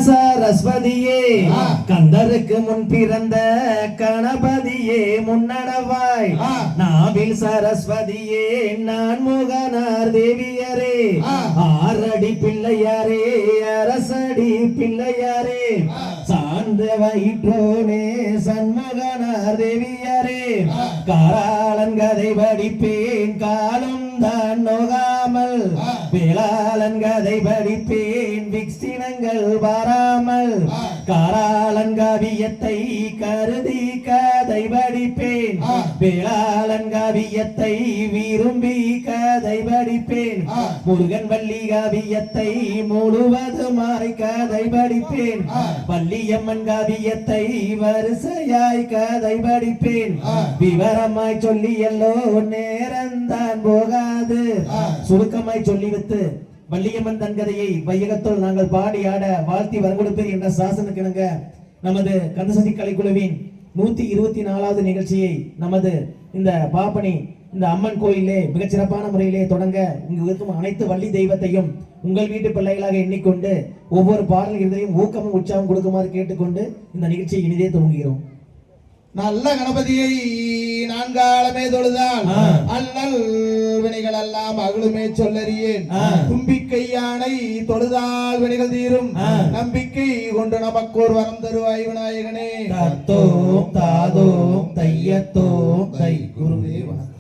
சரஸ்வதியே கந்தருக்கு முன் பிறந்த கணபதியே முன்னடவாய் நாவில் சரஸ்வதியே நான் முகனார் தேவியரே ஆரடி பிள்ளையாரே அரசடி பிள்ளையாரே சார்ந்த வயிற்றோனே சண்முகனார் தேவியரே காராளன் கதை படிப்பேன் காலம் தான் நோகாமல் வேளாளன் கதை படிப்பேன் விக்சினங்கள் வாராமல் காராளன் காவியத்தை கருதி கதை படிப்பேன் வேளாளன் காவியத்தை விரும்பி கதை படிப்பேன் முருகன் வள்ளி காவியத்தை முழுவதுமாய் கதை படிப்பேன் வள்ளியம்மன் காவியத்தை வரிசையாய் கதை படிப்பேன் விவரமாய் சொல்லி எல்லோ நேரந்தான் போகாது சுருக்கமாய் சொல்லிவிட்டு வள்ளியம்மன் தன் கதையை வையகத்தோடு நாங்கள் பாடி ஆட வாழ்த்தி வரங்கொடுப்பேன் என்ற சாசனுக்கு இணங்க நமது கந்தசக்தி கலைக்குழுவின் 124வது நிகழ்ச்சியை நமது இந்த பாப்பனி இந்த அம்மன் கோயிலே மிகச்சிறப்பான முறையிலே தொடங்க இங்கு இருக்கும் அனைத்து வள்ளி தெய்வத்தையும் உங்கள் வீட்டு பிள்ளைகளாக எண்ணிக்கொண்டு ஒவ்வொரு பாடல் இருந்தையும் ஊக்கமும் உற்சாகம் கொடுக்குமாறு கேட்டுக்கொண்டு இந்த நிகழ்ச்சியை இனிதே துவங்குகிறோம். நல்ல கணபதியை நான்காலமே தொழுதால் அல்லல் வினைகள் எல்லாம் அகலுமே சொல்லறியேன் தும்பிக்கை யானை தொழுதால் வினைகள் தீரும் நம்பிக்கை கொண்டு நமக்கு ஒரு வரம் தருவாய் விநாயகனே. தத்தோம் தாதோம் தையத்தோம் தை. குருவே வணக்கம்.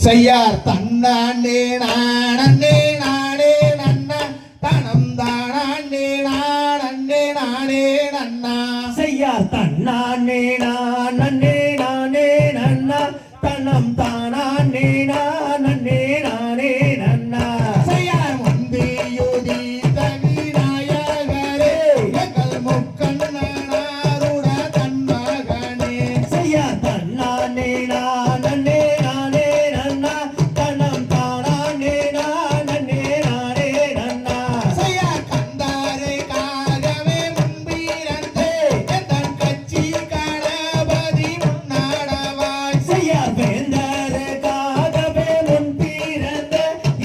செய்யார் தன்னானே நானே நானே நன்னா தனம் தானே நானே நானே நன்னா. செய்யார் தன்னானே நானே நானே நன்னா தனம் தானே நானே நானே நன்னா. செய்யார் முந்தியுதி தவிநாயகரே எங்கள் முக்கண்ணனாருட தன்மகனே. செய்யார் தன்னானே நானே நானே நன்னா தனம் தானே நானே நானே நன்னா. செய்யார் கந்தாரை காகவே முன்பிறந்தே எந்தன் கட்சி கணபதி முன்னாடவாய். செய்யார் வேந்தருக்காகவே முன் பிறந்த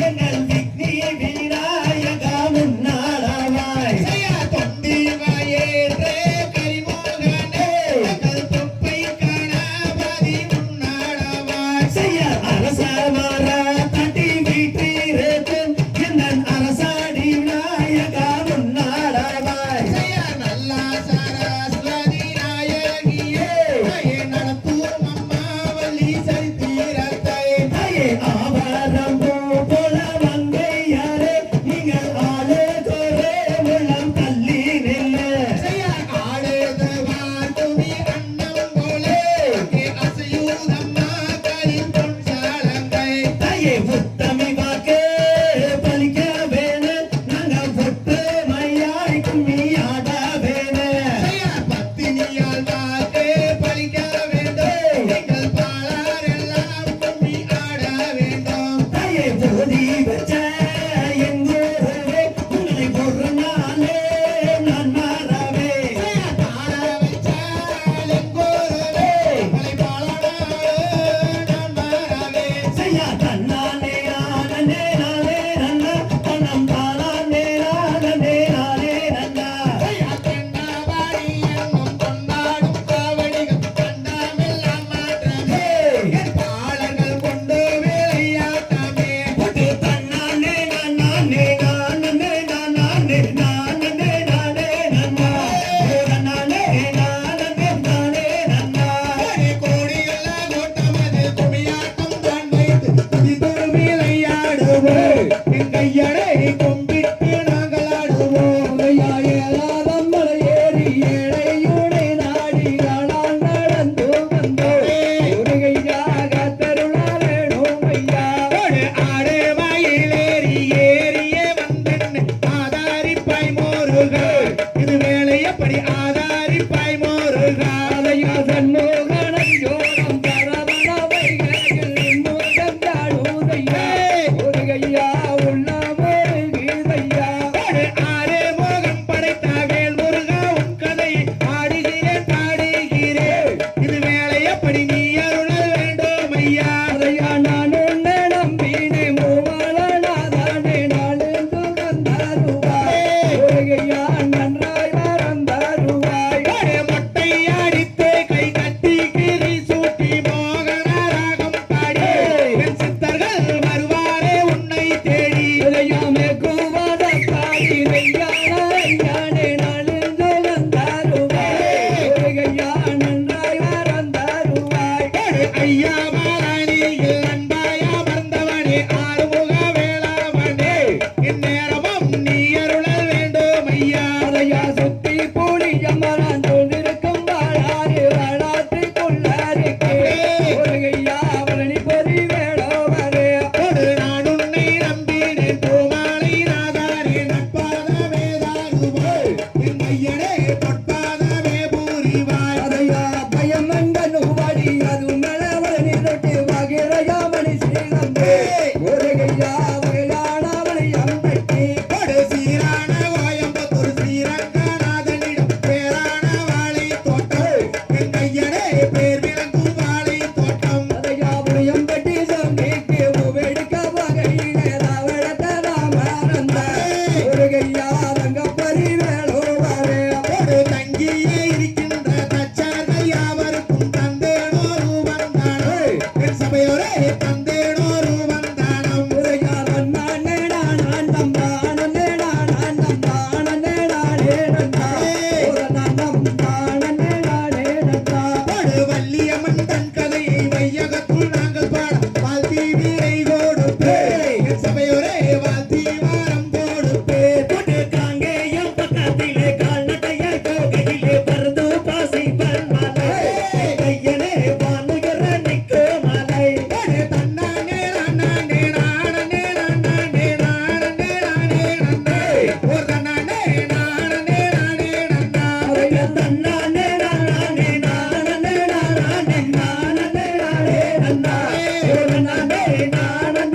எங்கள் விக்னி விநாயகா முன்னாடவாய். செய்யார் தொண்டி வயேற்றே கரிமோகனே எங்கள் தொப்பை கணபதி முன்னாடவாய். செய்யார் அரசவர தட்டி வீற்றிருக்கும் எங்கள் அரசாடி விநாயகா முன்னாடவாய். செய்யார் நல்லா சரஸ்வதி நாயகியே தாயே நடத்தூர் அம்மாவல்லி சரித்திரத்தை. தாயே ஆவாரம் பூ போல மங்கையாரே நீங்கள் ஆளு கோரே உள்ளம் தள்ளி நில்லு. செய்யார் ஆடுது வாட்டுமி அண்ணம் போலே அங்கே அசையூதம்மா கரின் பொன் சாலங்கை. தாயே உத்தமி வாக்கு பலிக்க வேணு நாங்க பொட்டு மையாய் கும்மி ஆட வேணு. செய்யார் பத்தினியால் வாக்கே பலிக்க வேண்டும் எங்கள் பாலார் எல்லாம் கும்மி ஆட வேண்டும். தாயே போதி வச்ச எங்கூரே உங்களை ஒரு நாளே நான் மாறவே. செய்யார் பாட வச்சால் எங்கூரவே மலை பாலாடாடு நான் மாறவே. செய்யா தன்னானே நானே நானே நன்னா தனம் தானே நானே நானே நன்னா. செய்யார் தென்னாவாடி என்னும் கொண்டாடும் காவடிகள் கண்டாமெல்லாம் மாற்றமே என் பாலங்கள் கொண்டு விளையாட்டமே. பொட்டு தன்னானே நானே நானே நானே நானே நானே நன்னா. நானே நானே நானே நன்னா. கோடி கோடியெல்லாம் கூட்டமது குமியாட்டம் தான் வைத்து நம்பு முருகையா வகையானவளை அம்பட்டி கொடு சீரான கோயம்புத்தூர் ஸ்ரீரங்கநாதனிடம் பேரான வாழை தோட்டம் என் கையனே பேர் விளங்கும் வாழை தோட்டம் அதையாபுரியம்பட்டி சமைக்கு உவெடுக்க வகையிலே ராவணத்தை ராமானந்த முருகையா தங்கப்பரி வேலோடவே கொடு தங்கியே இருக்கின்ற தச்சார்கள் யாவருக்கும் தந்தேனோ ரூபந்தானோ என் சபையோரே தந்தேனோ ரூபந்தானம் முருகையா நன்னானே நான் நம்பானே நான் நம்பானே நானே நந்தா ஒரு நம்பானே நானே நந்தா கொடு வள்ளியம்மன் தன் கதையை வையகத்துள் நாங்கள் பாட வாழ்த்தி வீரை கொடுப்பே என் சபையோரே வாழ்த்தி வாரம் கொடுப்பே கொடு காங்கேயம் பக்கத்திலே கால்நடையை போகையிலே பருது பாசி பன்மலை கையனே வானுயர நிற்கு மலை கொடு தன்னானே நானே நானே நானே நானே நானே நன்னே ஒரு தன்னானே நானே நானே நன்னா அவைய தன்னானே நானே நானே நானே நானே நானே நன்னா ஒரு நானே நானே